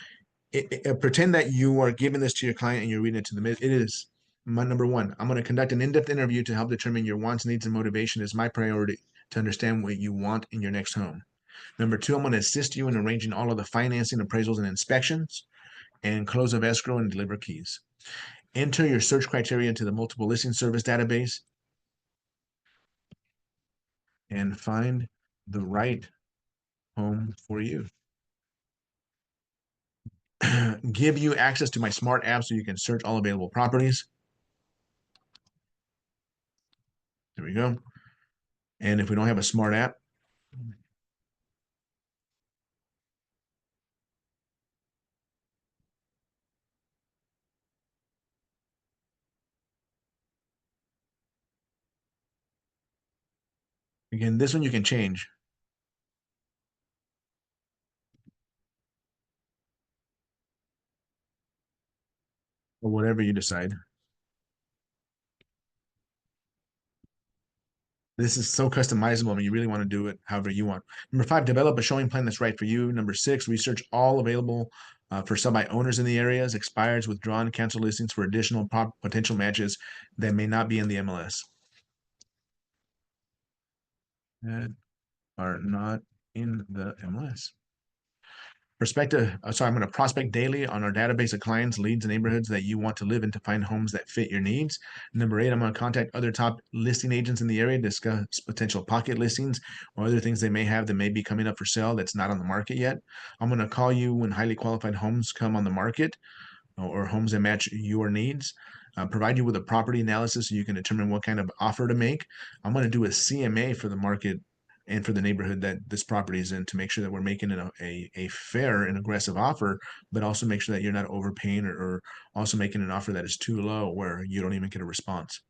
pretend that you are giving this to your client and you're reading it to them. It is my number one. I'm going to conduct an in-depth interview to help determine your wants, needs, and motivation is my priority to understand what you want in your next home. Number two, I'm going to assist you in arranging all of the financing, appraisals, and inspections, and close of escrow and deliver keys. Enter your search criteria into the multiple listing service database and find the right home for you. Give you access to my smart app so you can search all available properties. There we go. And if we don't have a smart app, again, this one you can change. Or whatever you decide. This is so customizable. I mean, you really want to do it however you want. Number five, develop a showing plan that's right for you. Number six, research all available for sub-by owners in the areas, expires, withdrawn, cancel listings for additional potential matches that may not be in the MLS. That are not in the MLS. I'm going to prospect daily on our database of clients, leads, and neighborhoods that you want to live in to find homes that fit your needs. Number eight, I'm going to contact other top listing agents in the area to discuss potential pocket listings or other things they may have that may be coming up for sale that's not on the market yet. I'm going to call you when highly qualified homes come on the market or homes that match your needs. Provide you with a property analysis so you can determine what kind of offer to make. I'm going to do a CMA for the market and for the neighborhood that this property is in to make sure that we're making it a fair and aggressive offer, but also make sure that you're not overpaying or also making an offer that is too low where you don't even get a response.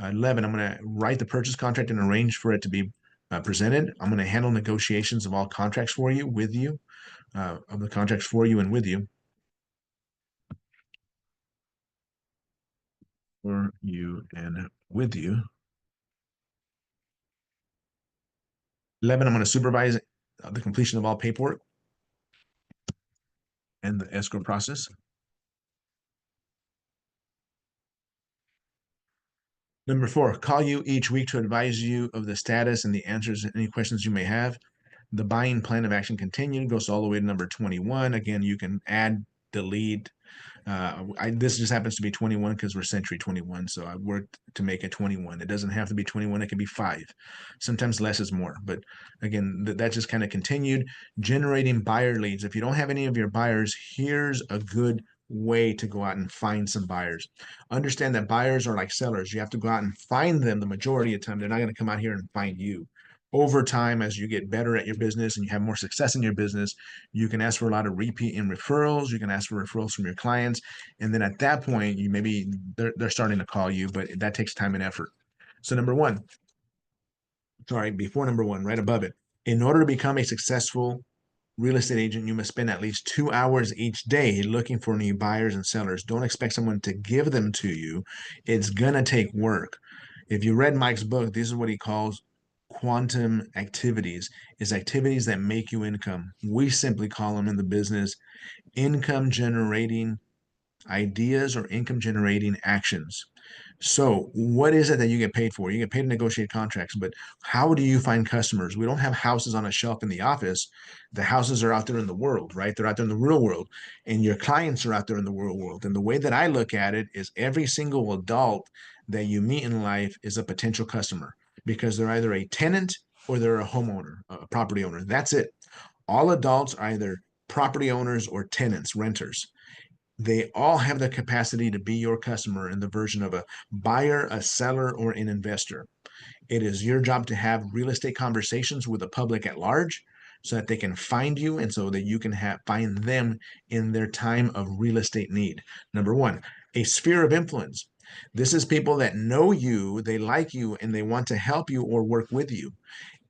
11, I'm going to write the purchase contract and arrange for it to be presented. I'm going to handle negotiations of all contracts for you, with you, of the contracts for you and with you. For you and with you. 11, I'm going to supervise the completion of all paperwork and the escrow process. Number 4, call you each week to advise you of the status and the answers to any questions you may have. The buying plan of action continued goes all the way to number 21. Again, you can add, delete. This just happens to be 21 because we're century 21. So I worked to make it 21. It doesn't have to be 21. It can be 5. Sometimes less is more. But again, that just kind of continued. Generating buyer leads. If you don't have any of your buyers, here's a good way to go out and find some buyers. Understand that buyers are like sellers. You have to go out and find them the majority of the time. They're not going to come out here and find you. Over time, as you get better at your business and you have more success in your business, you can ask for a lot of repeat and referrals. You can ask for referrals from your clients. And then at that point, you maybe they're starting to call you, but that takes time and effort. So number one, sorry, before number one, right above it, in order to become a successful real estate agent, you must spend at least 2 hours each day looking for new buyers and sellers. Don't expect someone to give them to you. It's going to take work. If you read Mike's book, this is what he calls quantum activities, is activities that make you income. We simply call them in the business income generating ideas or income generating actions. So what is it that you get paid for? You get paid to negotiate contracts, but how do you find customers? We don't have houses on a shelf in the office. The houses are out there in the world, right? They're out there in the real world, and your clients are out there in the real world. And the way that I look at it is every single adult that you meet in life is a potential customer because they're either a tenant or they're a homeowner, a property owner. That's it. All adults are either property owners or tenants, renters. They all have the capacity to be your customer in the version of a buyer, a seller, or an investor. It is your job to have real estate conversations with the public at large so that they can find you and so that you can find them in their time of real estate need. Number one, a sphere of influence. This is people that know you, they like you, and they want to help you or work with you.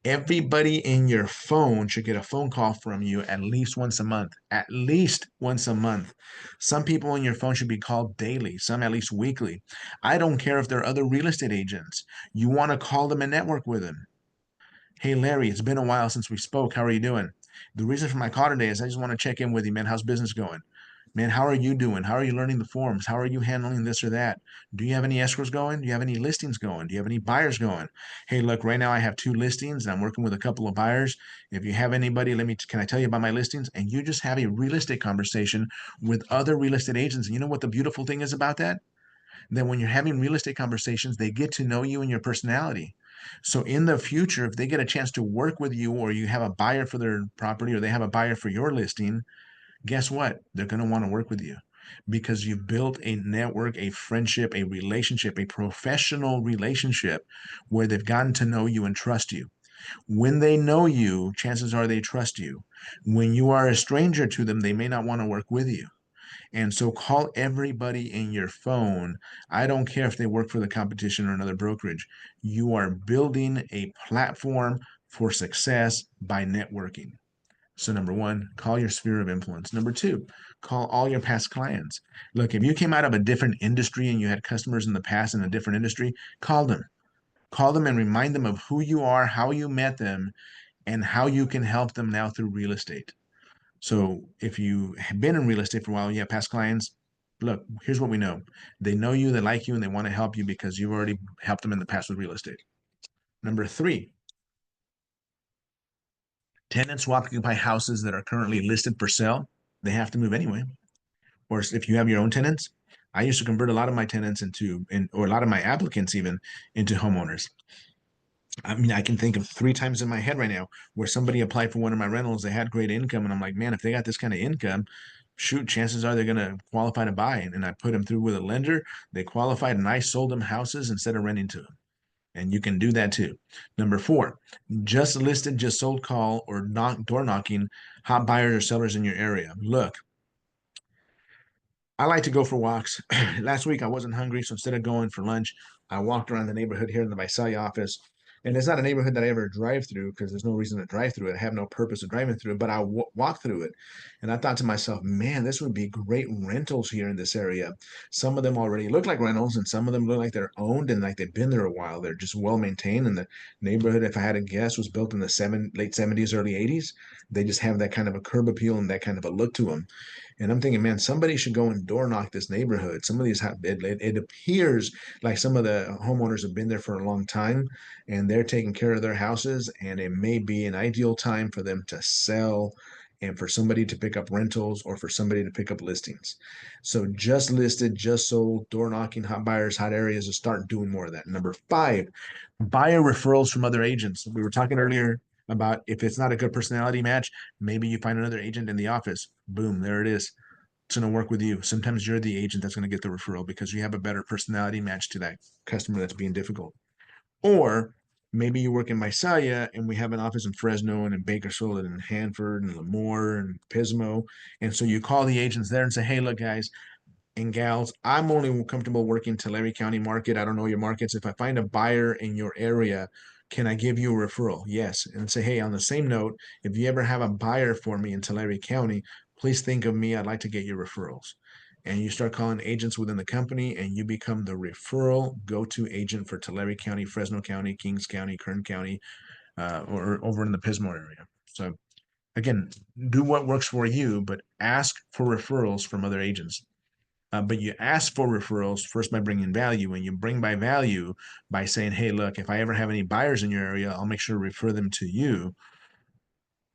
Everybody in your phone should get a phone call from you at least once a month. At least once a month. Some people on your phone should be called daily, some at least weekly. I don't care if they're other real estate agents. You want to call them and network with them. Hey, Larry, it's been a while since we spoke. How are you doing? The reason for my call today is I just want to check in with you, man. How's business going? Man, how are you doing? How are you learning the forms? How are you handling this or that? Do you have any escrows going? Do you have any listings going? Do you have any buyers going? Hey, look, right now I have 2 listings and I'm working with a couple of buyers. If you have anybody, can I tell you about my listings? And you just have a real estate conversation with other real estate agents. And you know what the beautiful thing is about that? That when you're having real estate conversations, they get to know you and your personality. So in the future, if they get a chance to work with you or you have a buyer for their property or they have a buyer for your listing, guess what? They're going to want to work with you because you've built a network, a friendship, a relationship, a professional relationship where they've gotten to know you and trust you. When they know you, chances are they trust you. When you are a stranger to them, they may not want to work with you. And so call everybody in your phone. I don't care if they work for the competition or another brokerage. You are building a platform for success by networking. So number one, call your sphere of influence. Number two, call all your past clients. Look, if you came out of a different industry and you had customers in the past in a different industry, call them. Call them and remind them of who you are, how you met them, and how you can help them now through real estate. So if you have been in real estate for a while, you have past clients. Look, here's what we know. They know you, they like you, and they want to help you because you've already helped them in the past with real estate. Number three, tenants who occupy houses that are currently listed for sale, they have to move anyway. Or if you have your own tenants, I used to convert a lot of my tenants or a lot of my applicants even into homeowners. I mean, I can think of 3 times in my head right now where somebody applied for one of my rentals. They had great income, and I'm like, man, if they got this kind of income, shoot, chances are they're going to qualify to buy. And I put them through with a lender. They qualified, and I sold them houses instead of renting to them. And you can do that too. Number four, just listed, just sold call or door knocking, hot buyers or sellers in your area. Look, I like to go for walks. Last week I wasn't hungry, so instead of going for lunch, I walked around the neighborhood here in the Visalia office. And it's not a neighborhood that I ever drive through because there's no reason to drive through it. I have no purpose of driving through it, but I walk through it. And I thought to myself, man, this would be great rentals here in this area. Some of them already look like rentals, and some of them look like they're owned and like they've been there a while. They're just well maintained. And the neighborhood, if I had to guess, was built in the late 70s, early 80s. They just have that kind of a curb appeal and that kind of a look to them. And I'm thinking, man, somebody should go and door knock this neighborhood. Some of these, it appears like some of the homeowners have been there for a long time and they're taking care of their houses. And it may be an ideal time for them to sell and for somebody to pick up rentals or for somebody to pick up listings. So just listed, just sold, door knocking, hot buyers, hot areas to start doing more of that. Number five, buyer referrals from other agents. We were talking earlier about if it's not a good personality match, maybe you find another agent in the office. Boom, there it is. It's going to work with you. Sometimes you're the agent that's going to get the referral because you have a better personality match to that customer that's being difficult. Or maybe you work in Visalia and we have an office in Fresno and in Bakersfield and in Hanford and Lemoore and Pismo. And so you call the agents there and say, hey, look, guys and gals, I'm only comfortable working Tulare County market. I don't know your markets. If I find a buyer in your area, can I give you a referral? Yes. And say, hey, on the same note, if you ever have a buyer for me in Tulare County, please think of me. I'd like to get your referrals. And you start calling agents within the company and you become the referral go-to agent for Tulare County, Fresno County, Kings County, Kern County, or over in the Pismo area. So again, do what works for you, but ask for referrals from other agents. But you ask for referrals first by bringing value, and you bring by value by saying, hey, look, if I ever have any buyers in your area, I'll make sure to refer them to you.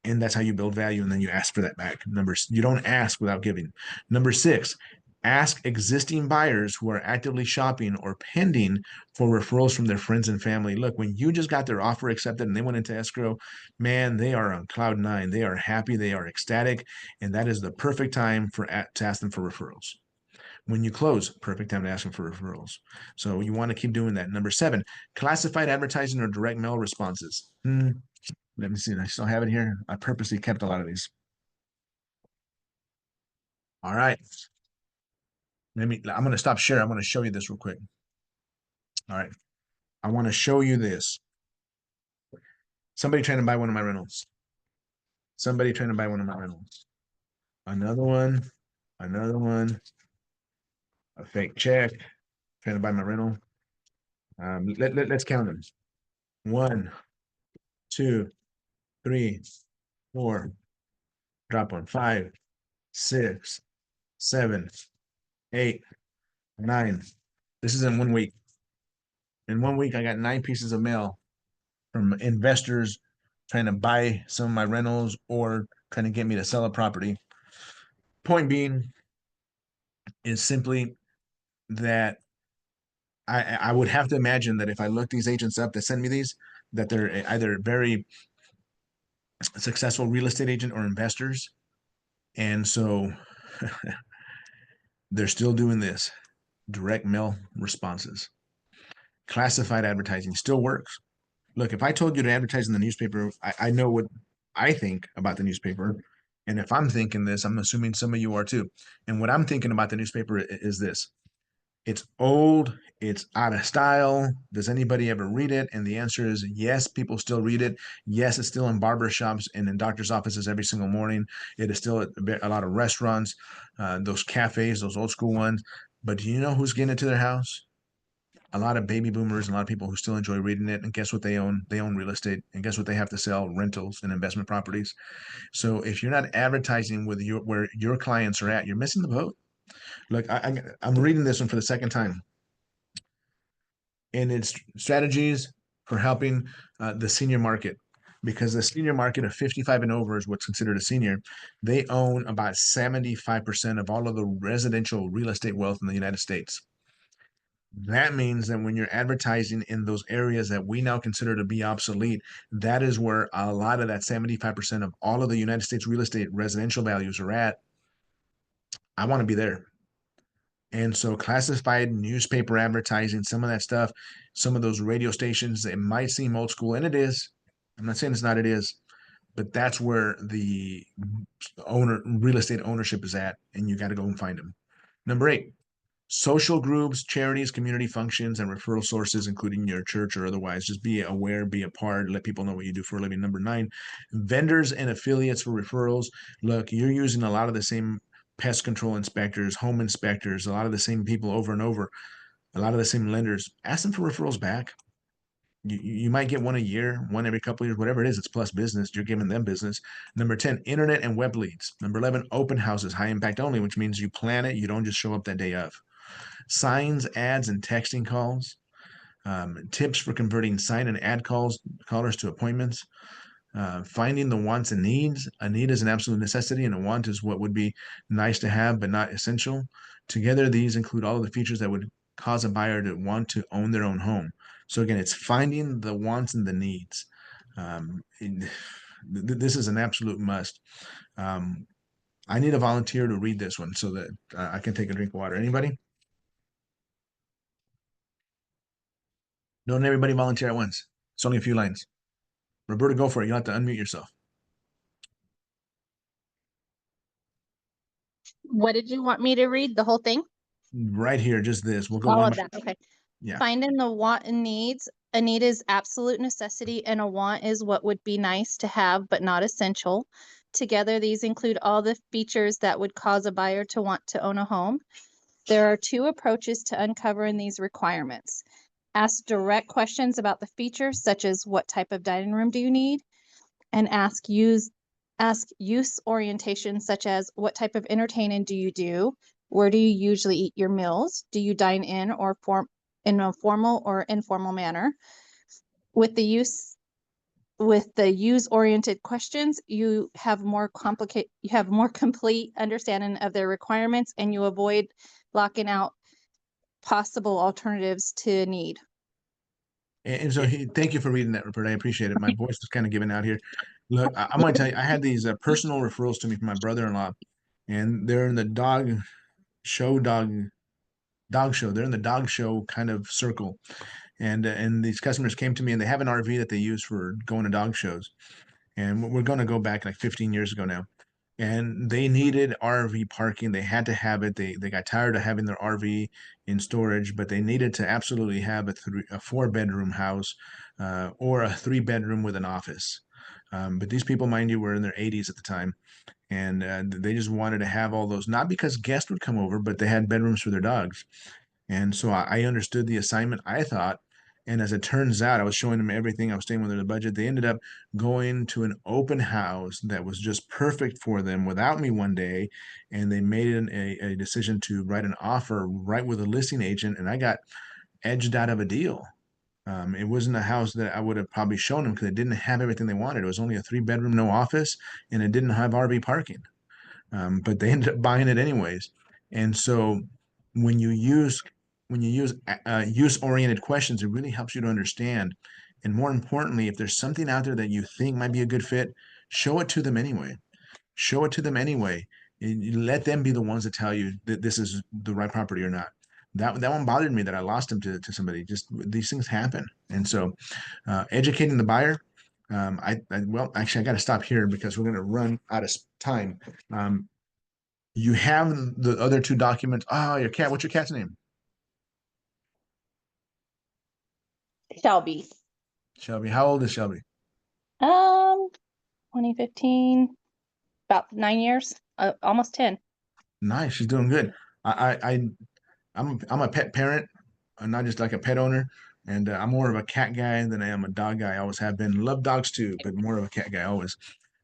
And that's how you build value. And then you ask for that back. You don't ask without giving. Number 6, ask existing buyers who are actively shopping or pending for referrals from their friends and family. Look, when you just got their offer accepted and they went into escrow, man, they are on cloud 9. They are happy. They are ecstatic. And that is the perfect time to ask them for referrals. When you close, perfect time to ask them for referrals. So you want to keep doing that. Number 7, classified advertising or direct mail responses. Let me see. I still have it here. I purposely kept a lot of these. All right. I'm going to stop sharing. I'm going to show you this real quick. All right. I want to show you this. Somebody trying to buy one of my rentals. Somebody trying to buy one of my rentals. Another one. Another one. A fake check. Trying to buy my rental. Let's count them. 1, 2, 3, 4. Drop one. 5, 6, 7, 8, 9. This is in 1 week. In 1 week, I got 9 pieces of mail from investors trying to buy some of my rentals or trying to get me to sell a property. Point being is simply that I would have to imagine that if I look these agents up that send me these, that they're either very successful real estate agent or investors. And so they're still doing this. Direct mail responses. Classified advertising still works. Look, if I told you to advertise in the newspaper, I know what I think about the newspaper. And if I'm thinking this, I'm assuming some of you are too. And what I'm thinking about the newspaper is this. It's old, it's out of style. Does anybody ever read it? And the answer is yes, people still read it. Yes, it's still in barber shops and in doctor's offices every single morning. It is still at a lot of restaurants, those cafes, those old school ones. But do you know who's getting it to their house? A lot of baby boomers and a lot of people who still enjoy reading it. And guess what they own? They own real estate. And guess what they have to sell? Rentals and investment properties. So if you're not advertising with where your clients are at, you're missing the boat. Look, I'm reading this one for the second time. And it's strategies for helping the senior market, because the senior market of 55 and over is what's considered a senior. They own about 75% of all of the residential real estate wealth in the United States. That means that when you're advertising in those areas that we now consider to be obsolete, that is where a lot of that 75% of all of the United States real estate residential values are at. I want to be there. And so classified newspaper advertising, some of that stuff, some of those radio stations, it might seem old school, and it is. I'm not saying it's not, it is. But that's where the real estate ownership is at, and you got to go and find them. Number 8, social groups, charities, community functions, and referral sources, including your church or otherwise. Just be aware, be a part, let people know what you do for a living. Number 9, vendors and affiliates for referrals. Look, you're using a lot of the same pest control inspectors, home inspectors, a lot of the same people over and over, a lot of the same lenders. Ask them for referrals back. You might get one a year, one every couple of years, whatever it is. It's plus business. You're giving them business. Number 10, internet and web leads. Number 11, open houses, high impact only, which means you plan it. You don't just show up that day of. Signs, ads, and texting calls. Tips for converting sign and ad callers to appointments. Finding the wants and needs. A need is an absolute necessity, and a want is what would be nice to have but not essential. Together, these include all of the features that would cause a buyer to want to own their own home. So again, it's finding the wants and the needs. This is an absolute must. I need a volunteer to read this one so that I can take a drink of water. Anybody? Don't everybody volunteer at once. It's only a few lines. Roberta, go for it. You'll have to unmute yourself. What did you want me to read? The whole thing? Right here, just this. We'll go All one of by. that. Okay. Yeah. Finding the want and needs. A need is absolute necessity, and a want is what would be nice to have but not essential. Together, these include all the features that would cause a buyer to want to own a home. There are 2 approaches to uncovering these requirements. Ask direct questions about the features, such as what type of dining room do you need, and ask use orientation, such as what type of entertaining do you do, Where do you usually eat your meals? Do you dine in or in a formal or informal manner? With the use-oriented questions, you have more complete understanding of their requirements, and you avoid blocking out possible alternatives to need. And so thank you for reading that report. I appreciate it. My voice is kind of giving out here. Look, I'm going to tell you, I had these personal referrals to me from my brother-in-law, and they're in the dog show. They're in the dog show kind of circle, and these customers came to me, and they have an RV that they use for going to dog shows, and we're going to go back like 15 years ago now. And they needed RV parking. They had to have it. They got tired of having their RV in storage, but they needed to absolutely have a 4-bedroom house or a 3-bedroom with an office. But these people, mind you, were in their 80s at the time, and they just wanted to have all those, not because guests would come over, but they had bedrooms for their dogs. And so I understood the assignment, I thought. And as it turns out, I was showing them everything. I was staying within the budget. They ended up going to an open house that was just perfect for them without me one day. And they made a decision to write an offer right with a listing agent. And I got edged out of a deal. It wasn't a house that I would have probably shown them because it didn't have everything they wanted. It was only a 3-bedroom, no office, and it didn't have RV parking. But they ended up buying it anyways. And so when you use use-oriented questions, it really helps you to understand. And more importantly, if there's something out there that you think might be a good fit, show it to them anyway. Show it to them anyway. And you let them be the ones to tell you that this is the right property or not. That one bothered me that I lost him to somebody. Just these things happen. And so educating the buyer. Well, actually, I got to stop here because we're going to run out of time. You have the other 2 documents. Oh, your cat. What's your cat's name? Shelby. Shelby. How old is Shelby? 2015, about 9 years, almost 10. Nice. She's doing good. I'm a pet parent, not just like a pet owner, and I'm more of a cat guy than I am a dog guy. I always have been. Love dogs too, but more of a cat guy always.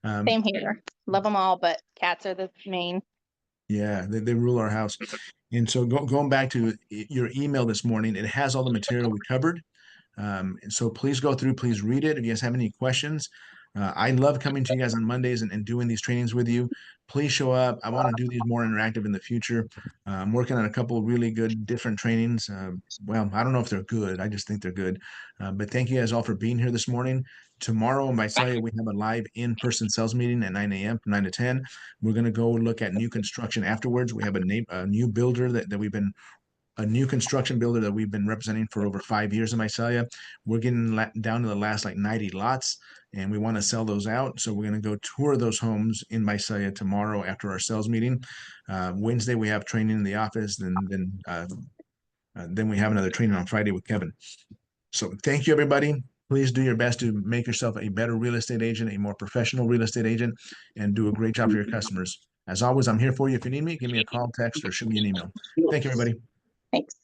Same here. Love them all, but cats are the main. Yeah, they rule our house. And so going back to your email this morning, it has all the material we covered. And so please go through, please read it. If you guys have any questions, I love coming to you guys on Mondays and doing these trainings with you. Please show up. I want to do these more interactive in the future. I'm working on a couple of really good different trainings. Well, I don't know if they're good. I just think they're good. But thank you guys all for being here this morning. Tomorrow in Visalia, we have a live in-person sales meeting at 9 a.m. from 9 to 10. We're going to go look at new construction afterwards. We have a new builder that we've been a new construction builder that we've been representing for over 5 years in Visalia. We're getting down to the last like 90 lots, and we want to sell those out. So we're going to go tour those homes in Visalia tomorrow after our sales meeting. Wednesday we have training in the office, then we have another training on Friday with Kevin. So thank you, everybody. Please do your best to make yourself a better real estate agent, a more professional real estate agent, and do a great job for your customers. As always, I'm here for you. If you need me, give me a call, text, or shoot me an email. Thank you, everybody. Thanks.